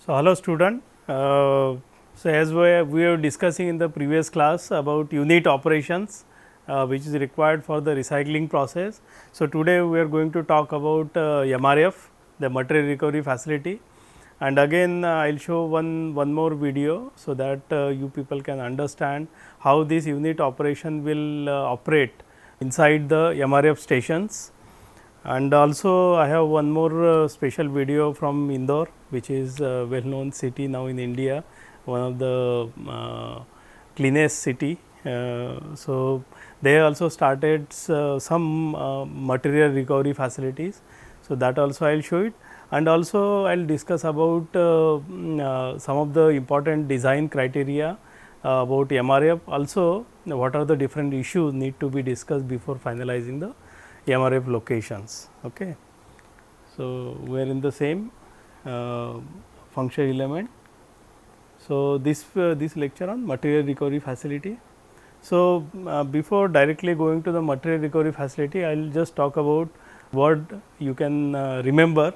So, hello student. So, as we were discussing in the previous class about unit operations which is required for the recycling process. So, today we are going to talk about MRF, the material recovery facility, and again I will show one more video, so that you people can understand how this unit operation will operate inside the MRF stations. And also I have one more special video from Indore, which is a well known city now in India, one of the cleanest city. So, they also started some material recovery facilities. So, that also I will show it, and also I will discuss about some of the important design criteria about MRF. Also, what are the different issues need to be discussed before finalizing the MRF locations. Okay. So, we are in the same functional element. So, this lecture on material recovery facility. So, before directly going to the material recovery facility, I will just talk about word you can remember,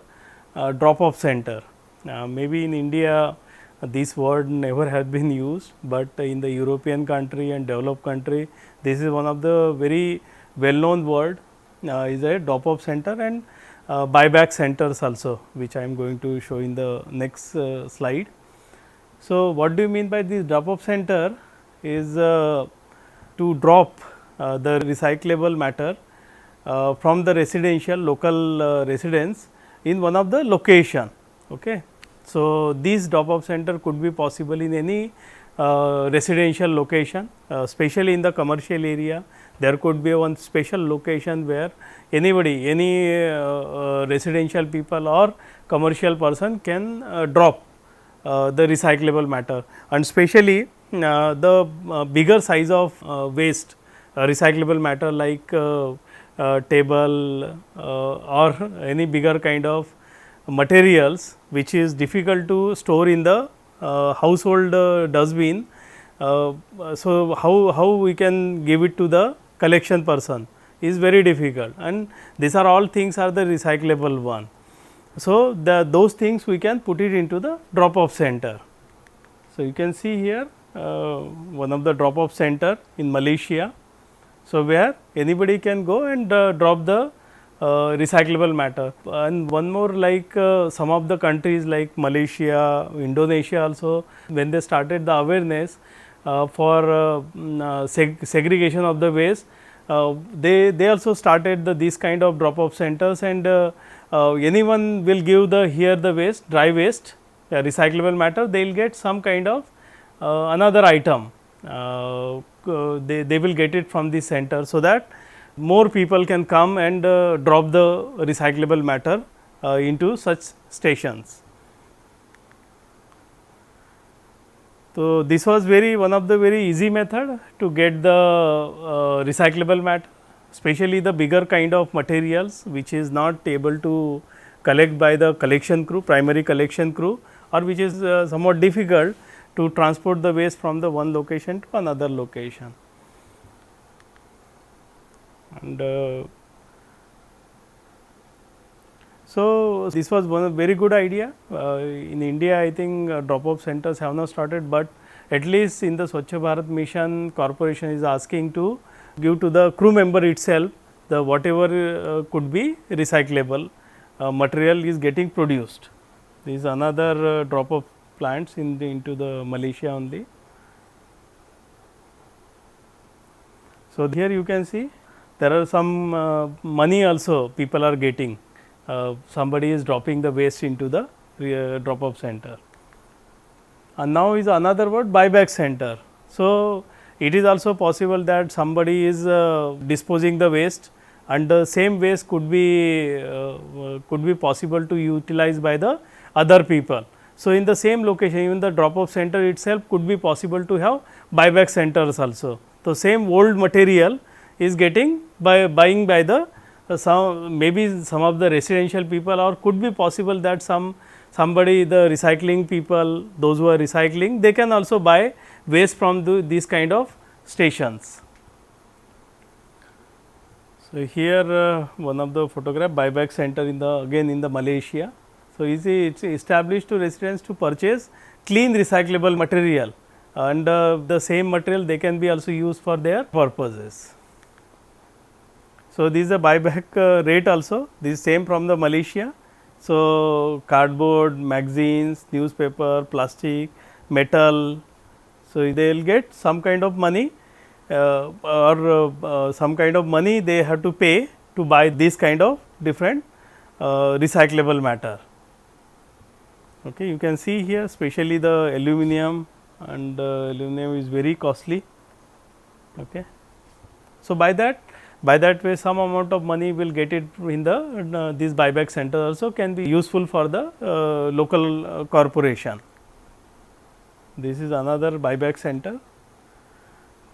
drop off center. Maybe in India this word never has been used, but in the European country and developed country, this is one of the very well known word. Is a drop off center and buyback centers also, which I am going to show in the next slide. So, what do you mean by this drop off center is to drop the recyclable matter from the residential local residence in one of the location. Okay. So, this drop off center could be possible in any residential location, especially in the commercial area. There could be one special location where anybody, any residential people or commercial person can drop the recyclable matter, and especially the bigger size of waste recyclable matter like table or any bigger kind of materials which is difficult to store in the household dustbin. So, how we can give it to the collection person is very difficult, and these are all things are the recyclable one. So, those things we can put it into the drop off center. So, you can see here one of the drop off center in Malaysia. So, where anybody can go and drop the recyclable matter, and one more like some of the countries like Malaysia, Indonesia also, when they started the awareness for segregation of the waste, they also started this kind of drop off centers, and anyone will give the waste, dry waste, recyclable matter, they will get some kind of another item, they will get it from the center, so that more people can come and drop the recyclable matter into such stations. So, this was one of the very easy method to get the recyclable matter, especially the bigger kind of materials which is not able to collect by the collection crew, primary collection crew, or which is somewhat difficult to transport the waste from the one location to another location. And so, this was one very good idea. In India, I think drop off centers have not started, but at least in the Swachh Bharat mission, corporation is asking to give to the crew member itself the whatever could be recyclable material is getting produced. This is another drop off plants into the Malaysia only. So, here you can see there are some money also people are getting. Somebody is dropping the waste into the drop off center, and now is another word, buyback center. So, it is also possible that somebody is disposing the waste, and the same waste could be possible to utilize by the other people. So, in the same location, even the drop off center itself could be possible to have buyback centers also. So, same old material is getting buying by the maybe some of the residential people, or could be possible that somebody, the recycling people, those who are recycling, they can also buy waste from these kind of stations. So, here one of the photograph, buyback center again in the Malaysia. So, it's established to residents to purchase clean recyclable material, and the same material they can be also used for their purposes. So, this is the buyback rate also, this is same from the Malaysia. So, cardboard, magazines, newspaper, plastic, metal. So, they will get some kind of money or some kind of money they have to pay to buy this kind of different recyclable matter. Okay, you can see here especially the aluminum, and aluminum is very costly. Okay. So, by that way some amount of money will get it in the this buyback center also can be useful for the local corporation. This is another buyback center,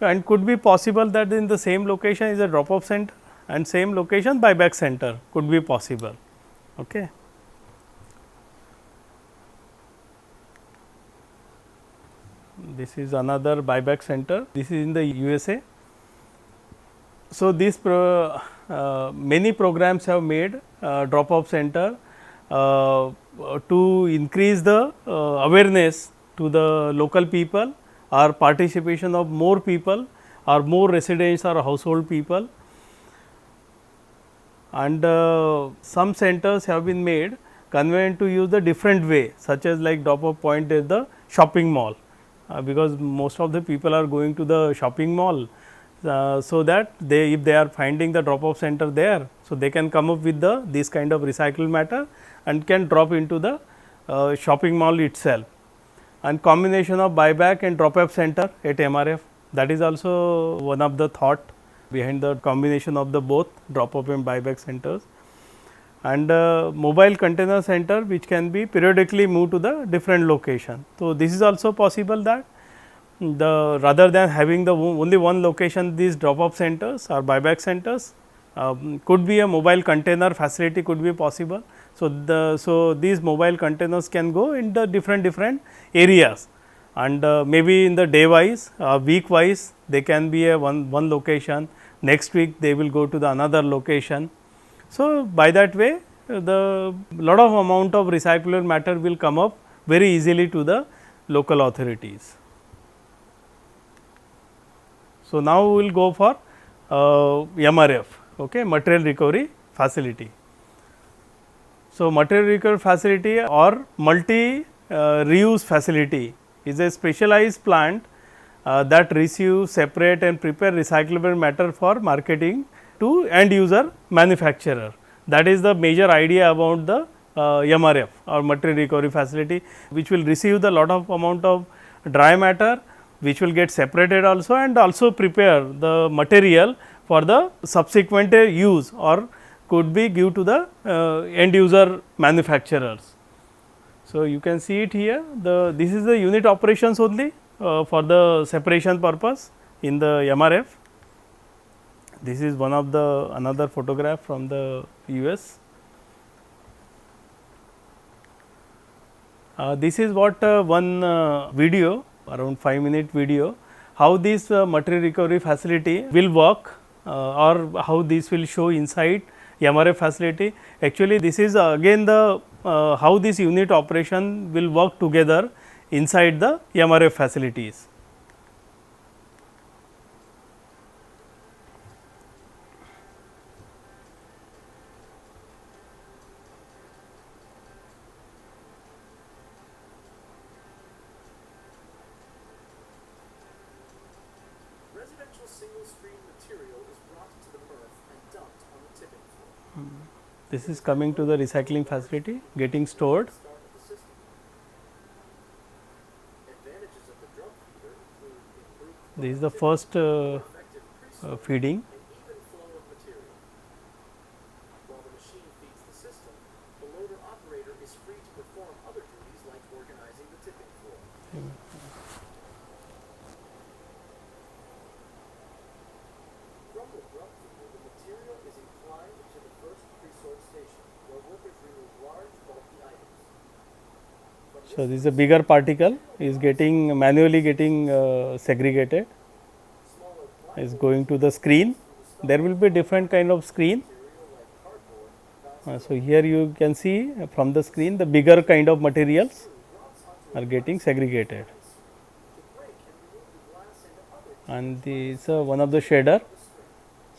and could be possible that in the same location is a drop off center and same location buyback center could be possible. Okay. This is another buyback center, this is in the USA. So, this many programs have made drop off center to increase the awareness to the local people or participation of more people or more residents or household people. And some centers have been made convenient to use the different way, such as like drop off point is the shopping mall, because most of the people are going to the shopping mall. So that they, if they are finding the drop off center there, so they can come up with the this kind of recycled matter and can drop into the shopping mall itself. And combination of buyback and drop off center at MRF, that is also one of the thought behind the combination of the both drop off and buyback centers. And mobile container center which can be periodically moved to the different location. So, this is also possible that the rather than having the only one location, these drop off centers or buyback centers, could be a mobile container facility could be possible. So, these mobile containers can go in the different areas, and maybe in the day wise, week wise they can be a one location, next week they will go to the another location. So, by that way the lot of amount of recyclable matter will come up very easily to the local authorities. So, now we will go for MRF, okay, material recovery facility. So, material recovery facility or multi reuse facility is a specialized plant that receives, separate and prepare recyclable matter for marketing to end user manufacturer. That is the major idea about the MRF or material recovery facility, which will receive the lot of amount of dry matter, which will get separated also, and also prepare the material for the subsequent use or could be give to the end user manufacturers. So, you can see it here, this is the unit operations only for the separation purpose in the MRF. This is one of the another photograph from the US. This is what one video, around 5-minute video, how this material recovery facility will work or how this will show inside MRF facility. Actually, this is again the how this unit operation will work together inside the MRF facilities. Residential single stream material is brought to the MRF and dumped on the tipping floor. This is coming to the recycling facility, getting stored. Start of the system. Advantages of the drum feeder include improved This is the first effective pre-sort feeding. and even flow of material. While the machine feeds the system, the loader operator is free to perform other duties like organizing the tipping floor. From the drum feeder, the material is inclined to the first pre-sort station, where workers remove large, bulky items. So, this is a bigger particle is getting manually getting segregated, Smaller is going to the screen. There will be different kind of screen. material like cardboard, So here you can see from the screen the bigger kind of materials are getting segregated, and this one of the shader.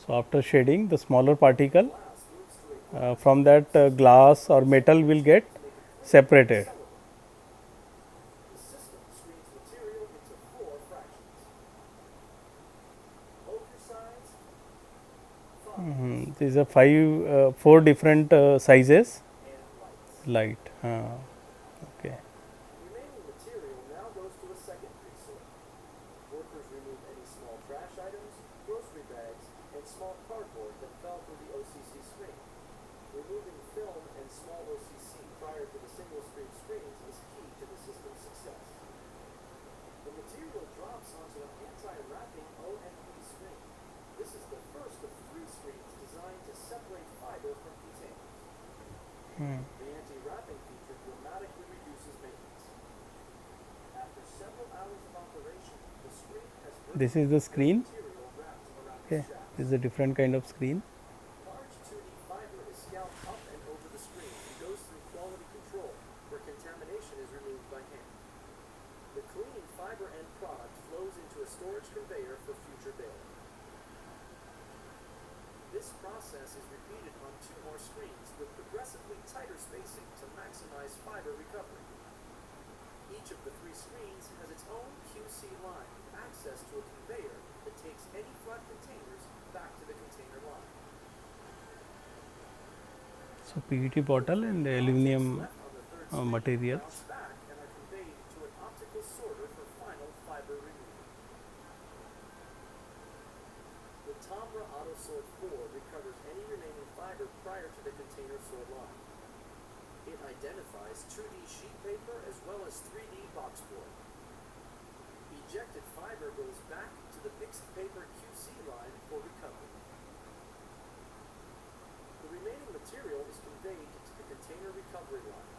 So after shading, the smaller particle from that glass or metal will get separated. The system screens material into four fractions. Local size, 5, These are four different sizes. and lights. Light. Okay. Remaining material now goes to a second pre-sort. Workers remove any small trash items, grocery bags, and small cardboard that fell through the OCC screen. Removing film and small OCC prior to the single screen screens is key to the system's success. The material drops onto an anti-wrapping ONP screen. This is the first of 3 screens designed to separate fiber from containers. The anti-wrapping feature dramatically reduces maintenance. After several hours of operation, the screen has This is the screen. material wrapped around Okay. the shaft. This is a different kind of screen. Large 2D fiber is scalped up and over the screen and goes through quality control, where contamination is removed by hand. The clean fiber end product flows into a storage conveyor for future baling. This process is repeated on 2 more screens with progressively tighter spacing to maximize fiber recovery. Each of the 3 screens has its own QC line with access to a conveyor that takes any flat containers back to the container line. So PET bottle and aluminum Left on the third screen materials. bounce back and are conveyed to an optical sorter for final fiber removal. The Tomra AutoSort 4 recovers any remaining fiber prior to the container sort line. It identifies 2D sheet paper as well as 3D box board. Ejected fiber goes back to the mixed paper QC line for recovery. The remaining material is conveyed to the container recovery line,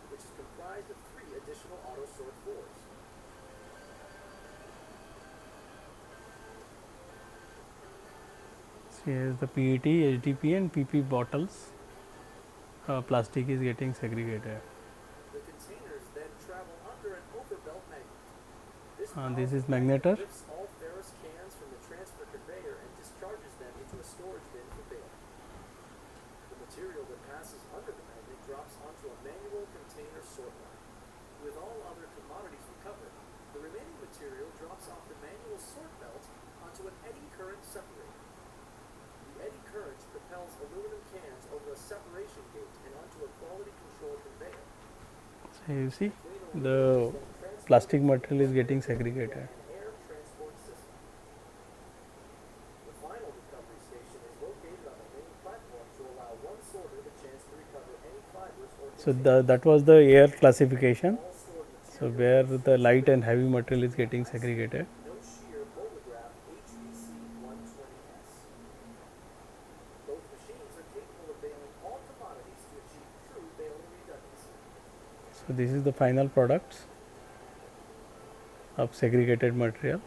which is comprised of 3 additional AutoSort 4s. So here is the PET, HDP and PP bottles. Plastic is getting segregated. The containers then travel under an overbelt magnet. This This is powerful magnet magneter. lifts all ferrous cans from the transfer conveyor and discharges them into a storage bin for baling. The material that passes under the magnet drops onto a manual container sort line. With all other commodities recovered, the remaining material drops off the manual sort belt onto an eddy current separator. The eddy current propels aluminum cans over a separation gate and onto a quality control conveyor. So you see the plastic material is getting segregated. Air transport system. The final recovery station is located on the main platform to allow one sorter the chance to recover any fibers or So that was the air classification. all stored material. So where the light and heavy material is getting segregated. No shear holograph HVC 120S. Both machines are capable of baling all commodities to achieve true baling redundancy. So this is the final products of segregated material.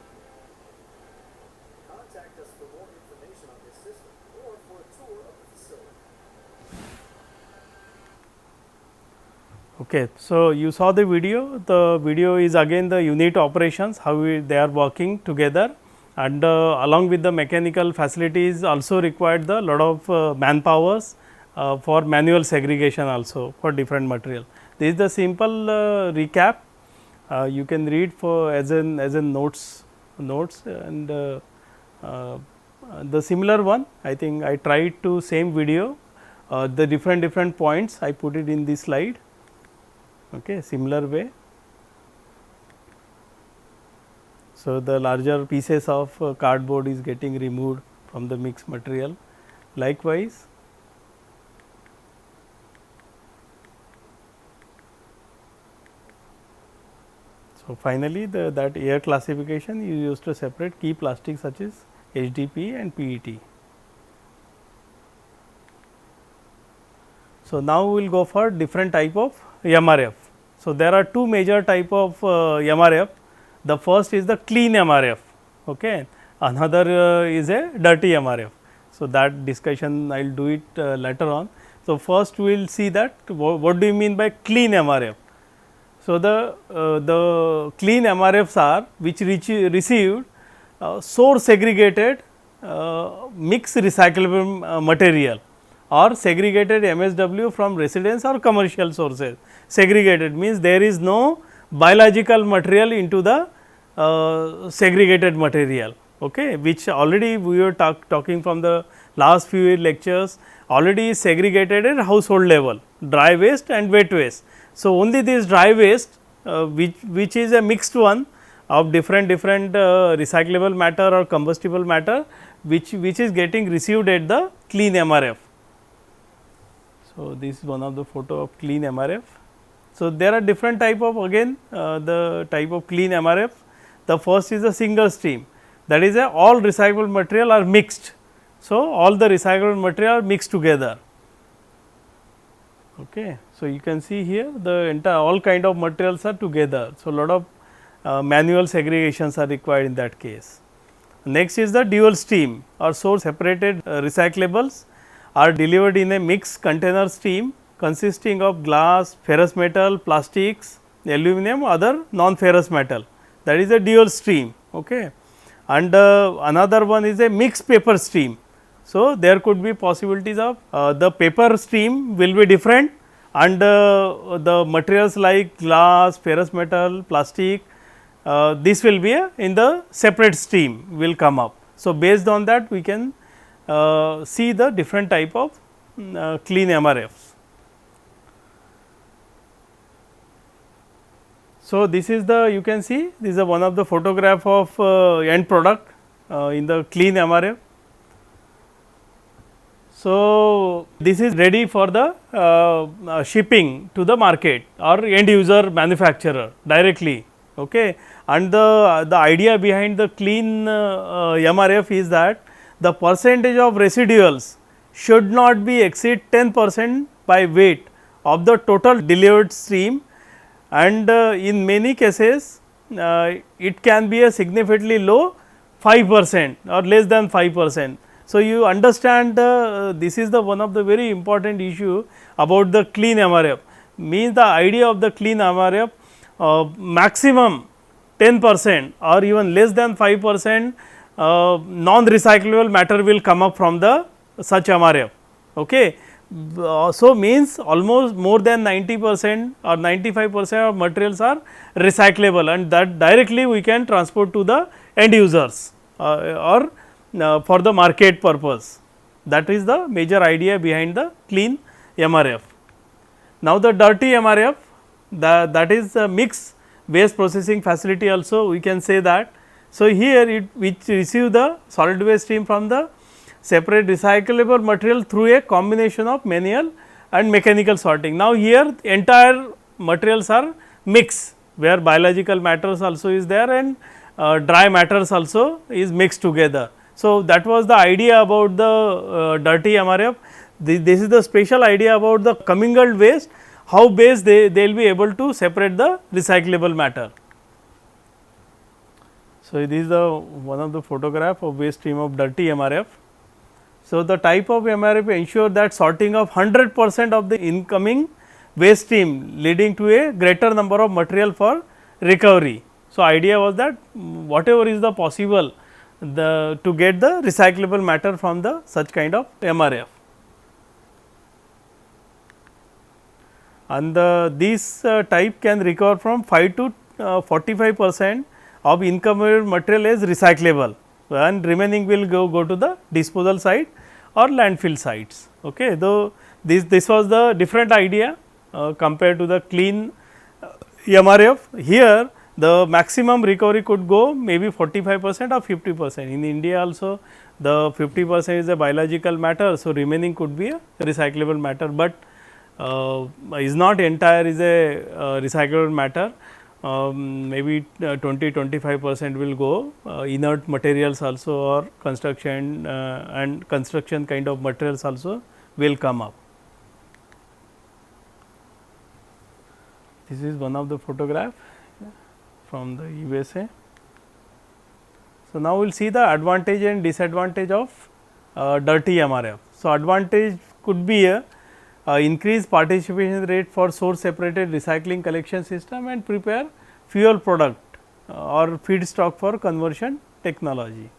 Contact us for more information on this system or for a tour of the facility. Okay, so you saw the video. The video is again the unit operations, how they are working together, and along with the mechanical facilities also required the lot of manpowers for manual segregation also for different material. This is the simple recap. You can read for as in notes and the similar one. I think I tried to same video, the different points I put it in this slide. Okay, similar way. So the larger pieces of cardboard is getting removed from the mixed material. Likewise, so finally, that air classification is used to separate key plastics such as HDP and PET. So now we will go for different type of MRF. So there are 2 major type of MRF. The first is the clean MRF. Okay. Another is a dirty MRF. So that discussion I will do it later on. So, first we will see that what do you mean by clean MRF. So, the clean MRFs are which received source segregated mixed recyclable material or segregated MSW from residence or commercial sources. Segregated means there is no biological material into the segregated material, okay, which already we were talking from the last few lectures, already segregated at household level, dry waste and wet waste. So, only this dry waste which is a mixed one of different recyclable matter or combustible matter which is getting received at the clean MRF. So, this is one of the photo of clean MRF. So, there are different type of again the type of clean MRF. The first is a single stream, that is all recyclable material are mixed. So, all the recyclable material are mixed together. Okay. So, you can see here the entire all kind of materials are together. So, lot of manual segregations are required in that case. Next is the dual stream or source separated recyclables are delivered in a mixed container stream consisting of glass, ferrous metal, plastics, aluminum, other non-ferrous metal, that is a dual stream. Okay. And another one is a mixed paper stream. So, there could be possibilities of the paper stream will be different and the materials like glass, ferrous metal, plastic, this will be in the separate stream will come up. So, based on that we can see the different type of clean MRFs. So, this is the you can see this is one of the photograph of end product in the clean MRF. So, this is ready for the shipping to the market or end user manufacturer directly. Okay. And the idea behind the clean MRF is that the percentage of residuals should not be exceed 10% by weight of the total delivered stream, and in many cases it can be a significantly low 5% or less than 5%. So, you understand this is the one of the very important issue about the clean MRF, means the idea of the clean MRF maximum 10% or even less than 5% non-recyclable matter will come up from the such MRF. Okay. So, means almost more than 90% or 95% of materials are recyclable, and that directly we can transport to the end users or for the market purpose. That is the major idea behind the clean MRF. Now, the dirty MRF, that is a mixed waste processing facility also we can say that. So, here it which receive the solid waste stream from the separate recyclable material through a combination of manual and mechanical sorting. Now, here entire materials are mixed, where biological matters also is there and dry matters also is mixed together. So, that was the idea about the dirty MRF. This is the special idea about the commingled waste, how base they will be able to separate the recyclable matter. So, this is the one of the photograph of waste stream of dirty MRF. So, the type of MRF ensure that sorting of 100% of the incoming waste stream, leading to a greater number of material for recovery. So, idea was that whatever is the possible to get the recyclable matter from the such kind of MRF. And this type can recover from 5 to 45% of incoming material is recyclable, and remaining will go to the disposal site or landfill sites. Okay. Though this was the different idea compared to the clean MRF. Here the maximum recovery could go maybe 45% or 50%. In India also the 50% is a biological matter. So, remaining could be a recyclable matter, but is not entire is a recyclable matter. Maybe 20-25% will go inert materials also, or construction and construction kind of materials also will come up. This is one of the photograph from the USA. So, now we will see the advantage and disadvantage of dirty MRF. So, advantage could be increase participation rate for source separated recycling collection system and prepare fuel product or feedstock for conversion technology.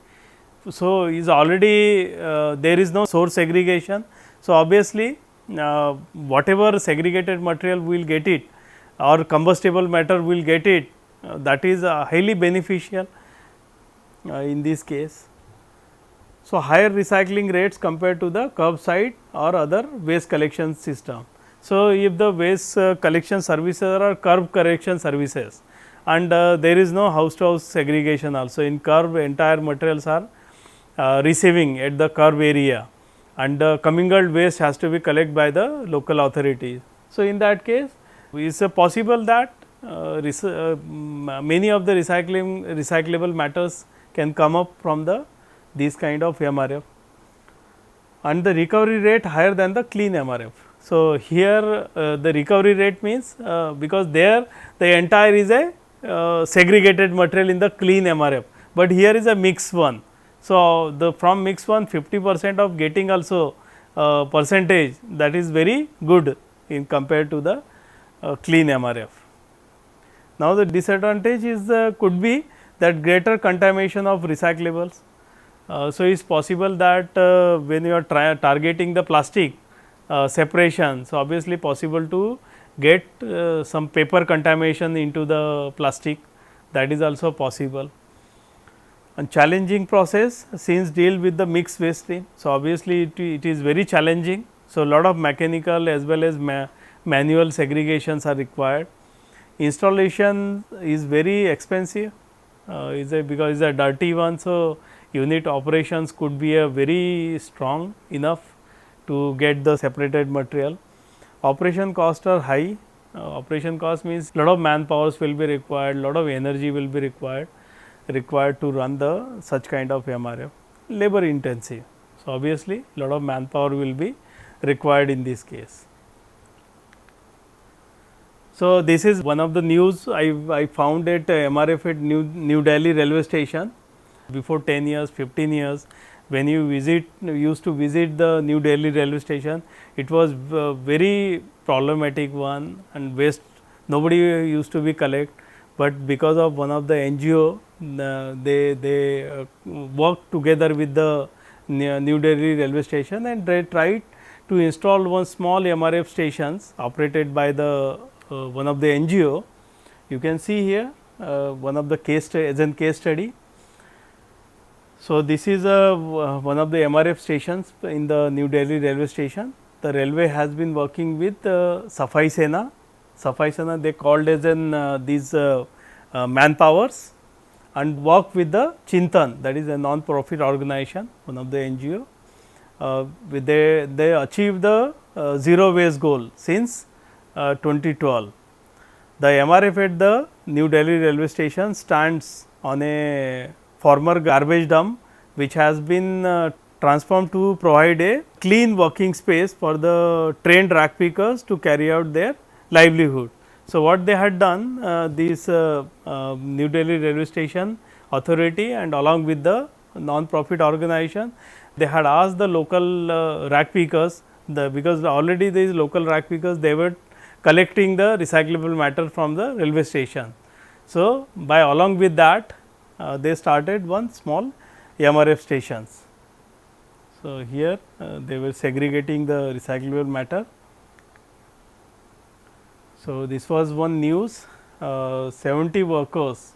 So, is already there is no source segregation. So, obviously, whatever segregated material we will get it or combustible matter we will get it, that is highly beneficial in this case. So, higher recycling rates compared to the curbside or other waste collection system. So, if the waste collection services are curb collection services and there is no house to house segregation also, in curb entire materials are receiving at the curb area and commingled waste has to be collected by the local authorities. So, in that case it is possible that many of the recyclable matters can come up from the these kind of MRF and the recovery rate higher than the clean MRF. So, here the recovery rate means because there the entire is a segregated material in the clean MRF, but here is a mixed one. So, the from mixed one 50% of getting also percentage, that is very good in compared to the clean MRF. Now, the disadvantage is could be that greater contamination of recyclables. So, it is possible that when you are targeting the plastic separation, so obviously possible to get some paper contamination into the plastic, that is also possible. And challenging process since deal with the mixed waste stream. So, obviously it is very challenging. So, lot of mechanical as well as manual segregations are required. Installation is very expensive, because it is a dirty one. So, unit operations could be a very strong enough to get the separated material. Operation costs are high. Operation cost means lot of manpowers will be required, lot of energy will be required to run the such kind of MRF, labor intensive. So, obviously lot of manpower will be required in this case. So, this is one of the news I found at MRF at New Delhi railway station. Before 10 years, 15 years, when you used to visit the New Delhi railway station, it was very problematic one and waste nobody used to be collect, but because of one of the NGO, they worked together with the New Delhi railway station and they tried to install one small MRF stations operated by the one of the NGO. You can see here one of the case study. So, this is one of the MRF stations in the New Delhi railway station. The railway has been working with Safai Sena. Safai Sena they called as in these manpowers and work with the Chintan, that is a non-profit organization, one of the NGO. They achieved the zero waste goal since 2012. The MRF at the New Delhi railway station stands on a former garbage dump, which has been transformed to provide a clean working space for the trained rack pickers to carry out their livelihood. So, what they had done, this New Delhi railway station authority and along with the non-profit organization, they had asked the local rack pickers, because already these local rack pickers, they were collecting the recyclable matter from the railway station. So, by along with that, they started one small MRF stations. So, here they were segregating the recyclable matter. So, this was one news, 70 workers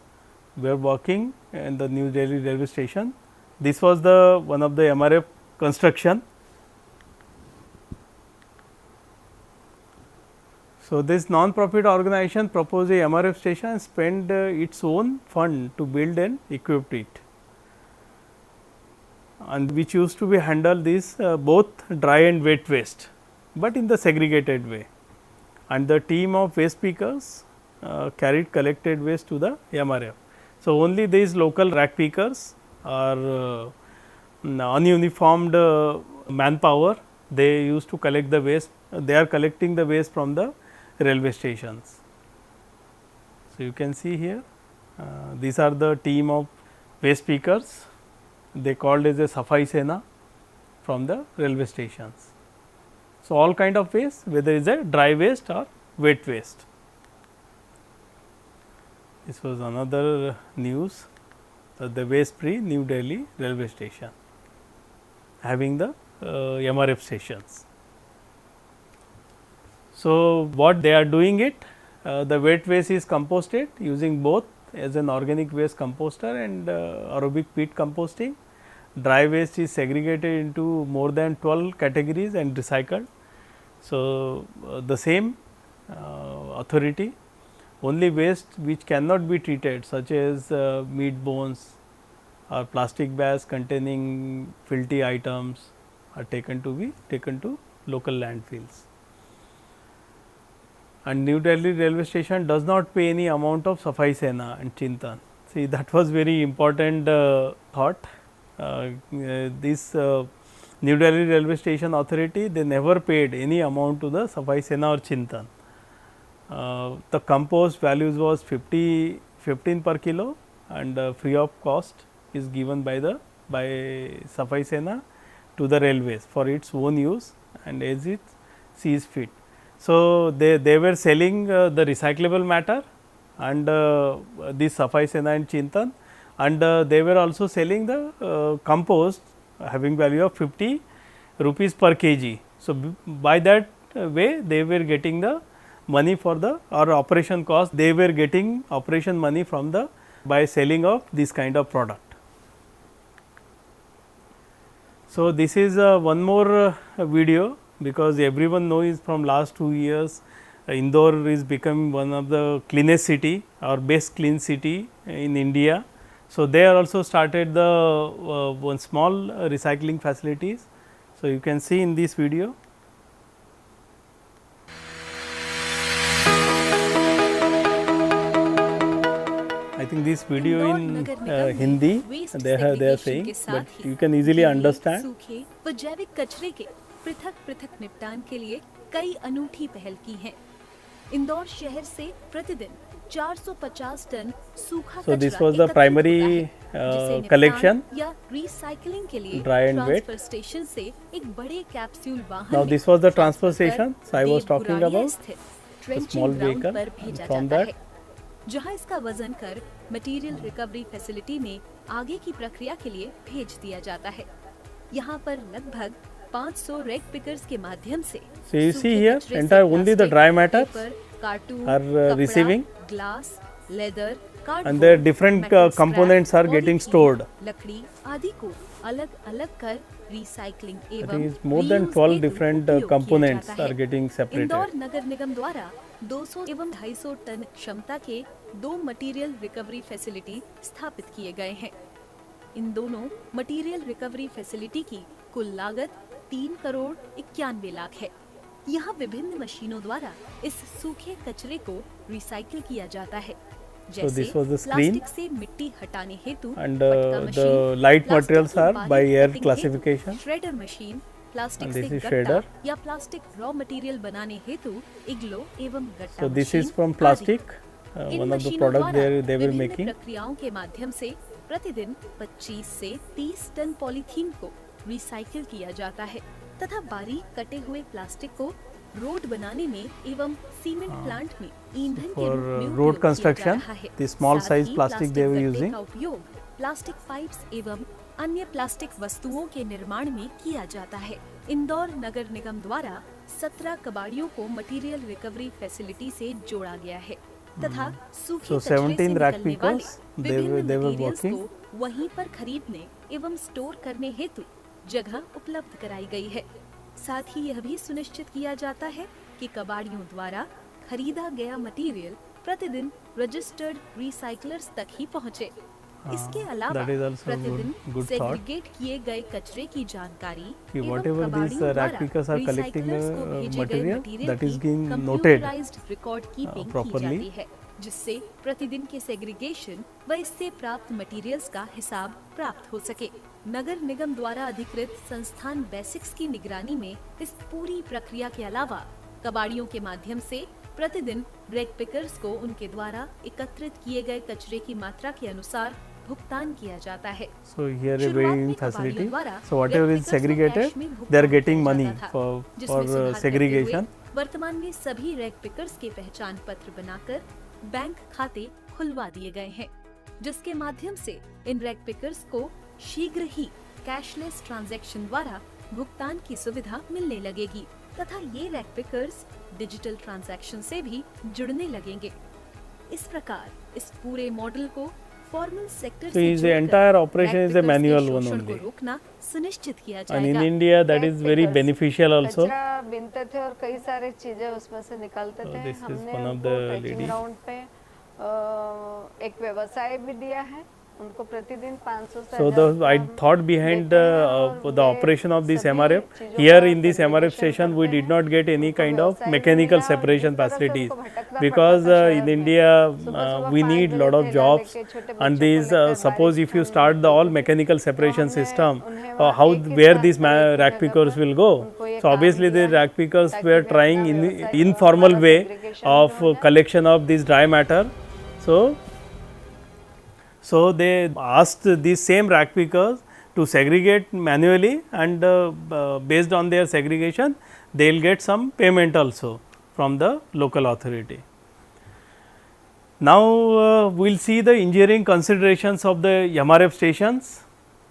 were working in the New Delhi railway station. This was the one of the MRF construction. So, this non-profit organization proposed a MRF station and spent its own fund to build and equip it, and which used to be handle this both dry and wet waste, but in the segregated way. And the team of waste pickers carried collected waste to the MRF. So, only these local rack pickers are ununiformed manpower, they used to collect the waste, they are collecting the waste from the railway stations. So, you can see here these are the team of waste pickers, they called as a Safai Sena from the railway stations. So, all kind of waste, whether it is a dry waste or wet waste. This was another news, the waste free New Delhi railway station having the MRF stations. So, what they are doing it, the wet waste is composted using both as an organic waste composter and aerobic peat composting. Dry waste is segregated into more than 12 categories and recycled. So, the same authority, only waste which cannot be treated such as meat bones or plastic bags containing filthy items are taken to local landfills. And New Delhi railway station does not pay any amount of Safai Sena and Chintan. See, that was very important thought. This New Delhi railway station authority, they never paid any amount to the Safai Sena or Chintan. The compost values was 15 per kilo and free of cost is given by Safai Sena to the railways for its own use and as it sees fit. So, they were selling the recyclable matter and this Safai Sena and Chintan, and they were also selling the compost having value of 50 rupees per kg. So, by that way they were getting the money for the or operation cost, they were getting operation money from the by selling of this kind of product. So, this is one more video, because everyone knows from last 2 years Indore is becoming one of the cleanest city or best clean city in India. So, they are also started the one small recycling facilities. So, you can see in this video. I think this video in Hindi they are saying, but you can easily understand. सूखे व जैविक कचरे के पृथक निपटान के लिए कई अनूठी पहल की हैं। इंदौर शहर से प्रतिदिन 450 टन सूखा So, this was the primary collection, या रिसाइकलिंग के लिए dry and wet. Transfer station से एक बड़े कैप्सूल वाहन Now, में this was the transfer transfer station. कर So, I was talking देवबुराड़िया about स्थित a trenching small ground vehicle, पर भेजा and from जाता that है, जहां इसका वजन कर मटेरियल रिकवरी फैसिलिटी में आगे की प्रक्रिया के लिए भेज दिया जाता है। यहाँ पर लगभग 500 रेक पिकर्स के माध्यम से So, you सूखे see here कचरे से entire only the plastic, dry matter paper, cartoon, are कपड़ा, receiving, glass, leather, and their different metal components scrap, are getting polythene, stored. लकड़ी आदि को अलग-अलग कर रिसाइकलिंग That एवं is more than reuse 12 हेतु different उपयोग किया components जाता are है। getting separated. इंदौर नगर निगम द्वारा 200 एवं 250 टन क्षमता के 2 मटेरियल रिकवरी फैसिलिटी स्थापित किए गए हैं। इन दोनों मटेरियल रिकवरी फैसिलिटी की कुल लागत 3 करोड़ 91 लाख है। यहाँ विभिन्न मशीनों द्वारा इस सूखे कचरे को रिसाइकिल किया जाता है, जैसे this was the screen, plastic से मिट्टी हटाने हेतु and पटका the machine, light plastic materials की are बारीक by air कटिंग हेतु classification. Shredder machine, plastic And से this is गट्टा shredder. या प्लास्टिक रॉ मटेरियल बनाने हेतु इग्लो एवं गट्टा So, this is machine from आदि। plastic, in one of the मशीनों product द्वारा they were विभिन्न making. प्रक्रियाओं के माध्यम से प्रतिदिन 25 से 30 टन पॉलीथीन को रिसाइकिल किया जाता है तथा बारीक कटे हुए प्लास्टिक को रोड बनाने में एवं सीमेंट प्लांट में ईंधन के For रूप में road उपयोग किया जा construction, रहा है। the small साथ size he plastic they were गट्टे using. का उपयोग प्लास्टिक पाइप्स एवं अन्य प्लास्टिक वस्तुओं के निर्माण में किया जाता है। इंदौर नगर निगम द्वारा 17 कबाड़ियों को मटेरियल रिकवरी फैसिलिटी से जोड़ा गया है तथा सूखे So, कचरे से 17 rack निकलने pickers, वाले they विभिन्न were मटेरियल्स working. को वहीं पर खरीदने एवं स्टोर करने हेतु जगह उपलब्ध कराई गई है। साथ ही यह भी सुनिश्चित किया जाता है कि कबाड़ियों द्वारा खरीदा गया मटेरियल प्रतिदिन रजिस्टर्ड रिसाइकलर्स तक ही पहुंचे। इसके अलावा that is also प्रतिदिन good thought. सेग्रीगेट किए गए कचरे की जानकारी कि एवं whatever these कबाड़ियों rack द्वारा pickers are collecting recyclers को भेजे गए material, material that is की being noted computerized record keeping की properly. जाती है, जिससे प्रतिदिन के सेग्रीगेशन व इससे प्राप्त मटेरियल्स का हिसाब प्राप्त हो सके। नगर निगम द्वारा अधिकृत संस्थान बेसिक्स की निगरानी में इस पूरी प्रक्रिया के अलावा कबाड़ियों के माध्यम से प्रतिदिन रेक पिकर्स को उनके द्वारा एकत्रित किए गए कचरे की मात्रा के अनुसार भुगतान किया जाता है। So here a शुरुआत weighing में facility. कबाड़ियों द्वारा So whatever is व्यक्तिगत को segregated, कैश में they are भुगतान getting किया money जाता था, for जिसमें सुधार करते segregation. हुए वर्तमान में सभी रैक पिकर्स के पहचान पत्र बनाकर बैंक खाते खुलवा दिए गए हैं, जिसके माध्यम से इन रैक पिकर्स को शीघ्र ही कैशलेस ट्रांजैक्शन द्वारा भुगतान की सुविधा मिलने लगेगी तथा ये रैक पिकर्स डिजिटल ट्रांजैक्शन से भी जुड़ने लगेंगे। इस प्रकार इस पूरे मॉडल को फॉर्मल सेक्टर So से is the जोड़कर entire operation rack is a pickers के manual one शोषण को only. रोकना सुनिश्चित किया And in जाएगा। India that Rag is very pickers. beneficial also. कचरा बीनते थे और कई सारी चीजें उसमें से निकालते So थे। this is हमने one of उनको the ट्रेकिंग ladies. ग्राउंड पे एक व्यवसाय भी दिया है, उनको प्रतिदिन 500 से So 1000 the I हम thought behind देते हैं और the way operation of this सभी MRF. चीजों Here का in this MRF segregation station we करते did हैं। not get any उनको kind of व्यवसाय भी mechanical मिला और separation जिस तरह से facilities उनको भटकना पड़ता because था in शहर में। India सुबह-सुबह we 5 need बजे lot of ठेला jobs लेके छोटे and बच्चों these को लेकर suppose बारिश if you में start the all निकलते थे। mechanical separation हमने system उन्हें वहाँ how एक ही where स्थान these पर एक ही rack जगह pickers पर will go. उनको ये So काम obviously the दिया है rack pickers ताकि were वे trying अपना in व्यवसाय informal हमारा way segregation of भी हो जाए। collection of this dry matter. So they asked these same rack pickers to segregate manually and based on their segregation they will get some payment also from the local authority. Now we will see the engineering considerations of the MRF stations.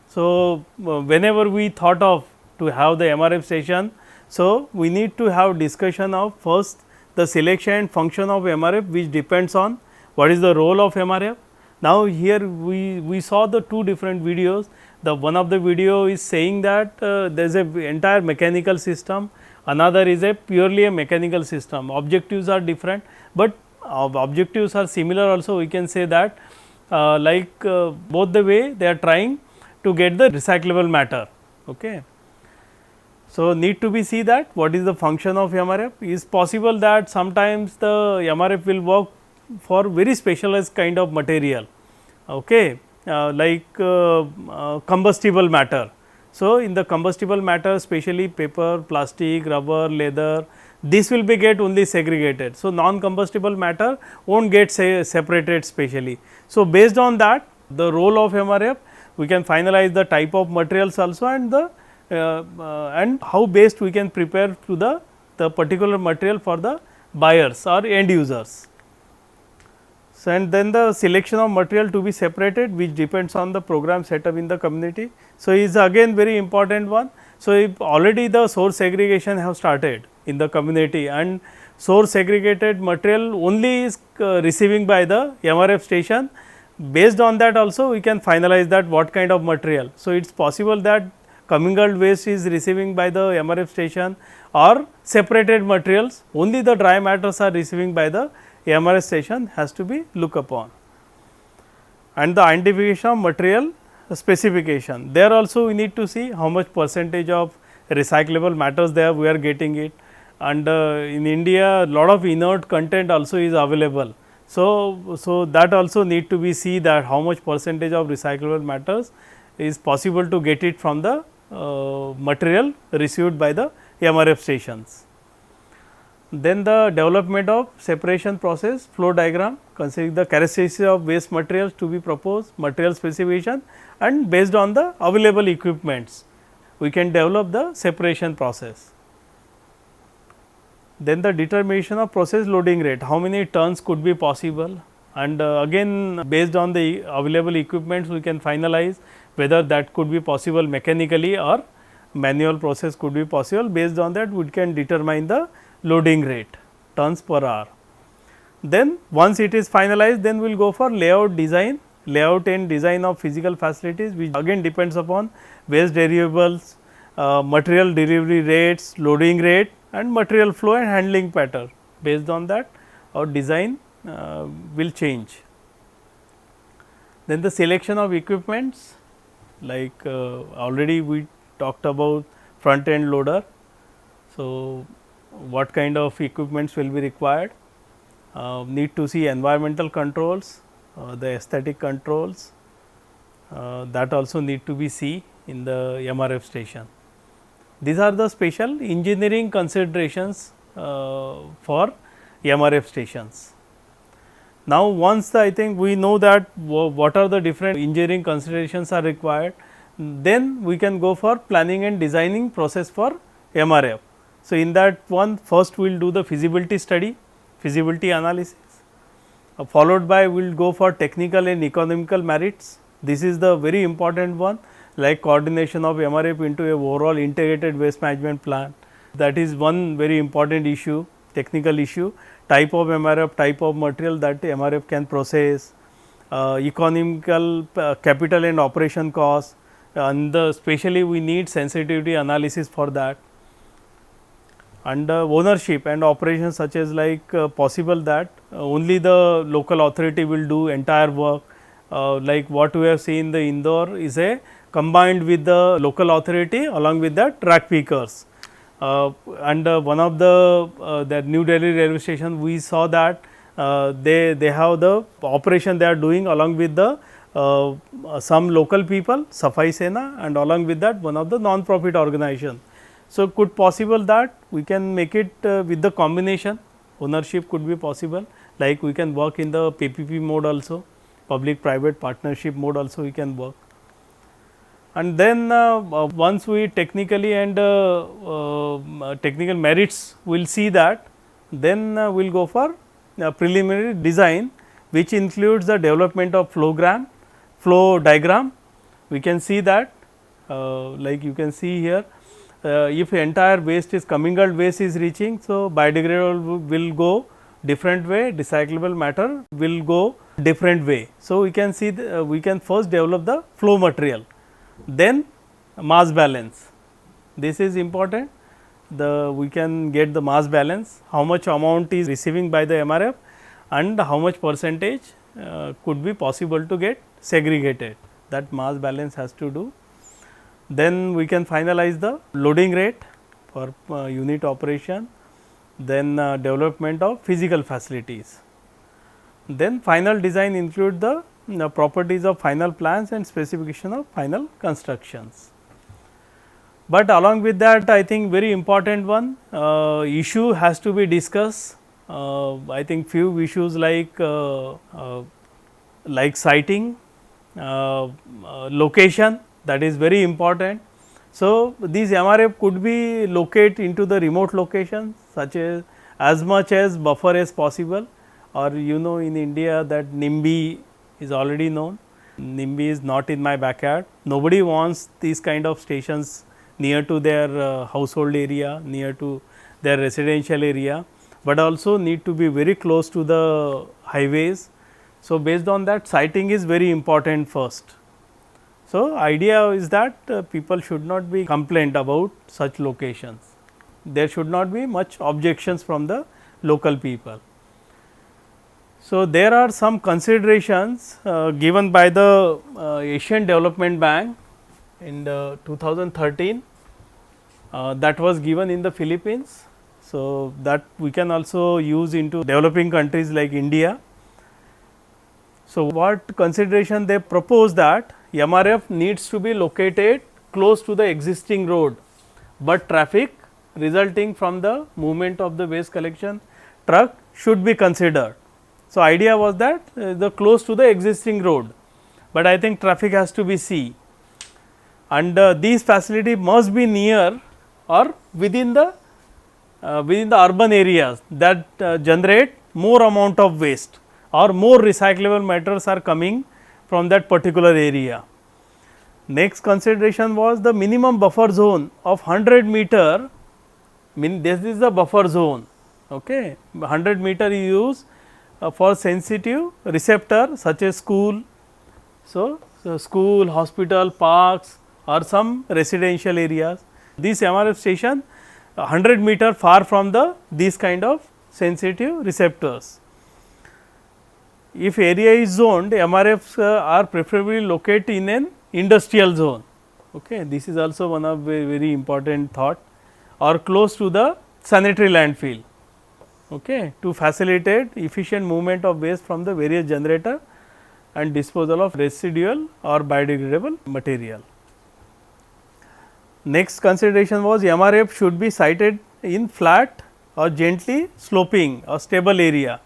So whenever we thought of to have the MRF station, so we need to have discussion of first the selection and function of MRF, which depends on what is the role of MRF. Now here we saw the two different videos. The one of the video is saying that there is a entire mechanical system, another is a purely a mechanical system. Objectives are different, but objectives are similar also. We can say that both the way they are trying to get the recyclable matter. Okay. So need to be see that what is the function of MRF. Is possible that sometimes the MRF will work for very specialized kind of material, okay, combustible matter. So in the combustible matter, especially paper, plastic, rubber, leather, this will be get only segregated. So non combustible matter won't get separated specially. So based on that, the role of MRF, we can finalize the type of materials also and the and how best we can prepare to the particular material for the buyers or end users. So and then the selection of material to be separated, which depends on the program set up in the community. So is again very important one. So if already the source segregation have started in the community and source segregated material only is receiving by the MRF station. Based on that also we can finalize that what kind of material. So it is possible that commingled waste is receiving by the MRF station or separated materials, only the dry matters are receiving by the MRF station has to be looked upon. And the identification of material specification, there also we need to see how much percentage of recyclable matters there we are getting it, and in India lot of inert content also is available. So that also need to be see that how much percentage of recyclable matters is possible to get it from the material received by the MRF stations. Then the development of separation process flow diagram, considering the characteristics of waste materials to be proposed, material specification, and based on the available equipments, we can develop the separation process. Then the determination of process loading rate, how many tons could be possible, and again based on the available equipments we can finalize whether that could be possible mechanically or manual process could be possible. Based on that we can determine the loading rate tons per hour. Then once it is finalized, then we will go for layout design, layout and design of physical facilities, which again depends upon waste variables, material delivery rates, loading rate and material flow and handling pattern. Based on that our design will change. Then the selection of equipments, like already we talked about front end loader. So what kind of equipments will be required, need to see environmental controls, the aesthetic controls, that also need to be see in the MRF station. These are the special engineering considerations for MRF stations. Now, once I think we know that what are the different engineering considerations are required, then we can go for planning and designing process for MRF. So, in that one, first we will do the feasibility study, feasibility analysis, followed by we will go for technical and economical merits. This is the very important one, like coordination of MRF into a overall integrated waste management plan. That is one very important issue, technical issue, type of MRF, type of material that MRF can process, economical capital and operation cost, and especially we need sensitivity analysis for that. And ownership and operations, such as like possible that only the local authority will do entire work, like what we have seen in the Indore is a combined with the local authority along with the track pickers. And one of the that New Delhi railway station, we saw that they have the operation they are doing along with the some local people, Safai Sena, and along with that one of the non-profit organization. So, could possible that we can make it with the combination, ownership could be possible, like we can work in the PPP mode also, public private partnership mode also we can work. And then once we technically and technical merits we will see that, then we will go for preliminary design, which includes the development of flow diagram. We can see that like you can see here, if entire waste is commingled waste is reaching, so biodegradable will go different way, recyclable matter will go different way. So, we can see we can first develop the flow material, then mass balance. This is important, we can get the mass balance, how much amount is receiving by the MRF and how much percentage could be possible to get segregated, that mass balance has to do. Then we can finalize the loading rate for unit operation, then development of physical facilities. Then final design include the properties of final plans and specification of final constructions. But along with that, I think very important one issue has to be discussed. I think few issues like siting, location, that is very important. So, these MRF could be located into the remote locations, such as much as buffer as possible, or you know in India that NIMBY is already known. NIMBY is not in my backyard. Nobody wants these kind of stations near to their household area, near to their residential area, but also need to be very close to the highways. So, based on that, siting is very important first. So, idea is that people should not be complained about such locations. There should not be much objections from the local people. So, there are some considerations given by the Asian Development Bank in 2013 that was given in the Philippines. So, that we can also use into developing countries like India. So, what consideration they propose that MRF needs to be located close to the existing road, but traffic resulting from the movement of the waste collection truck should be considered. So, idea was that the close to the existing road, but I think traffic has to be C, and these facility must be near or within the urban areas that generate more amount of waste or more recyclable matters are coming from that particular area. Next consideration was the minimum buffer zone of 100 meter, this is the buffer zone, okay. 100 meter you use for sensitive receptor such as school. So, school, hospital, parks or some residential areas. This MRF station 100 meter far from these kind of sensitive receptors. If area is zoned, MRFs are preferably located in an industrial zone. Okay. This is also one of very important thought, or close to the sanitary landfill, okay, to facilitate efficient movement of waste from the various generator and disposal of residual or biodegradable material. Next consideration was MRF should be sited in flat or gently sloping or stable area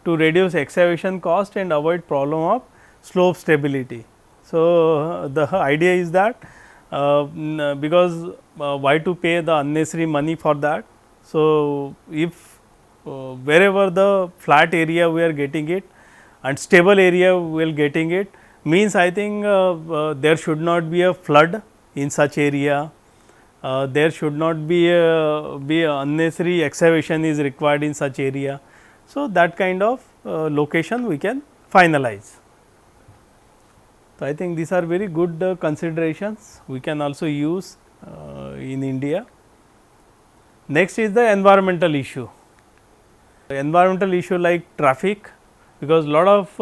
to reduce excavation cost and avoid problem of slope stability. So, the idea is that because why to pay the unnecessary money for that. So, if wherever the flat area we are getting it and stable area we are getting it, means I think there should not be a flood in such area. There should not be unnecessary excavation is required in such area. So, that kind of location we can finalize. So, I think these are very good considerations we can also use in India. Next is the environmental issue. Environmental issue like traffic, because lot of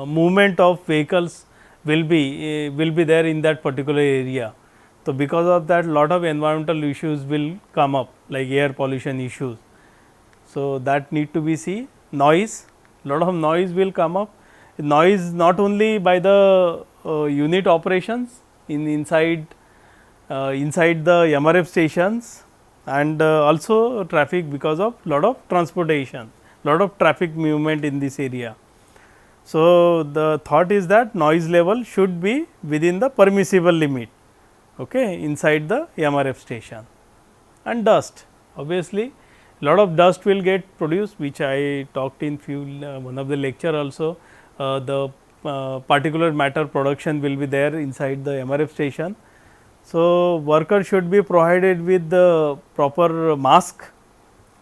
movement of vehicles will be there in that particular area. So, because of that lot of environmental issues will come up like air pollution issues. So, that need to be seen. Noise, lot of noise will come up. Noise not only by the unit operations inside the MRF stations, and also traffic because of lot of transportation, lot of traffic movement in this area. So, the thought is that noise level should be within the permissible limit, okay, inside the MRF station. And dust, obviously lot of dust will get produced, which I talked in one of the lecture also. The particulate matter production will be there inside the MRF station. So, worker should be provided with the proper mask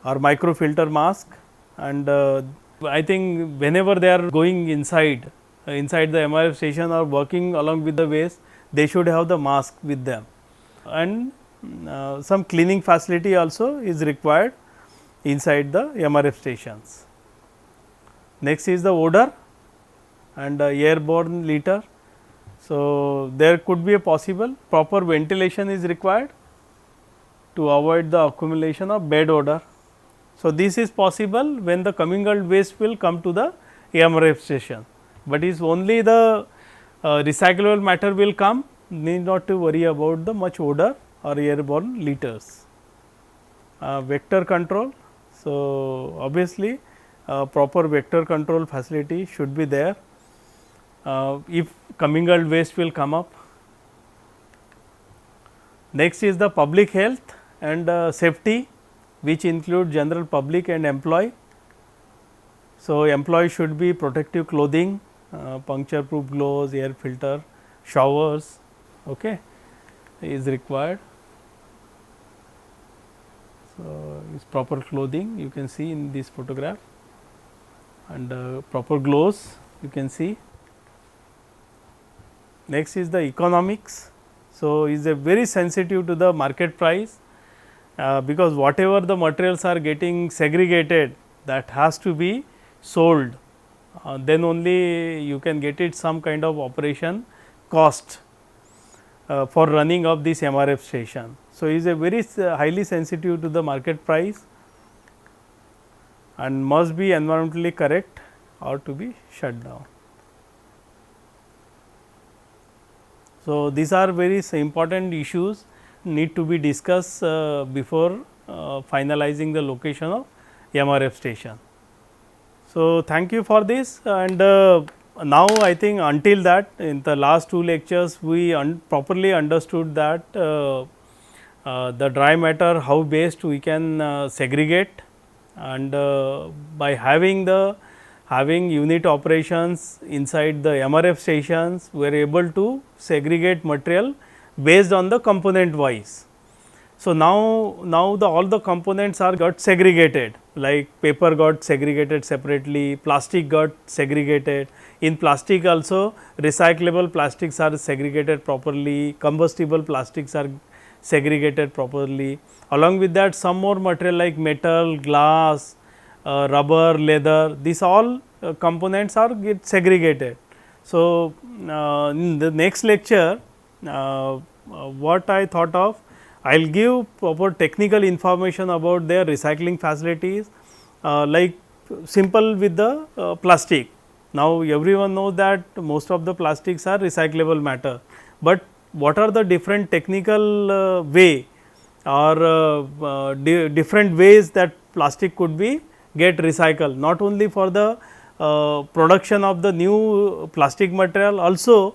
or microfilter mask, and I think whenever they are going inside the MRF station or working along with the waste, they should have the mask with them, and some cleaning facility also is required inside the MRF stations. Next is the odor and airborne litter. So, there could be a possible proper ventilation is required to avoid the accumulation of bad odor. So, this is possible when the commingled waste will come to the MRF station, but is only the recyclable matter will come, need not to worry about the much odor or airborne litters. Vector control. So, obviously, proper vector control facility should be there if commingled waste will come up. Next is the public health and safety, which include general public and employee. So, employee should be protective clothing, puncture proof gloves, air filter, showers, okay, is required. So, is proper clothing you can see in this photograph, and proper gloves you can see. Next is the economics. So, is a very sensitive to the market price, because whatever the materials are getting segregated, that has to be sold, then only you can get it some kind of operation cost for running of this MRF station. So, is a very highly sensitive to the market price and must be environmentally correct or to be shut down. So, these are very important issues need to be discussed before finalizing the location of MRF station. So, thank you for this, and now I think until that in the last two lectures we properly understood that the dry matter how best we can segregate, and by having unit operations inside the MRF stations, we are able to segregate material based on the component wise. So, now all the components are got segregated, like paper got segregated separately, plastic got segregated. In plastic also recyclable plastics are segregated properly, combustible plastics are segregated properly. Along with that, some more material like metal, glass, rubber, leather, these all components are get segregated. So, in the next lecture what I thought of, I will give proper technical information about their recycling facilities, like simple with the plastic. Now, everyone knows that most of the plastics are recyclable matter, but what are the different technical way or different ways that plastic could be get recycled, not only for the production of the new plastic material, also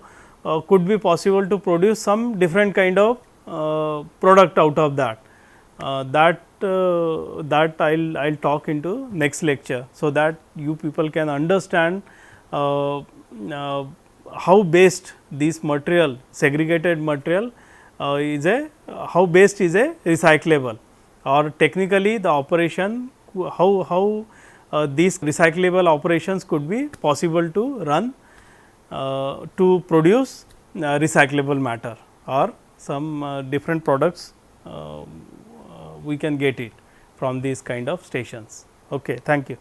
could be possible to produce some different kind of product out of that. That I'll talk into next lecture, so that you people can understand how best this material, segregated material how best is a recyclable, or technically the operation, how these recyclable operations could be possible to run to produce recyclable matter or some different products we can get it from these kind of stations. Okay, thank you.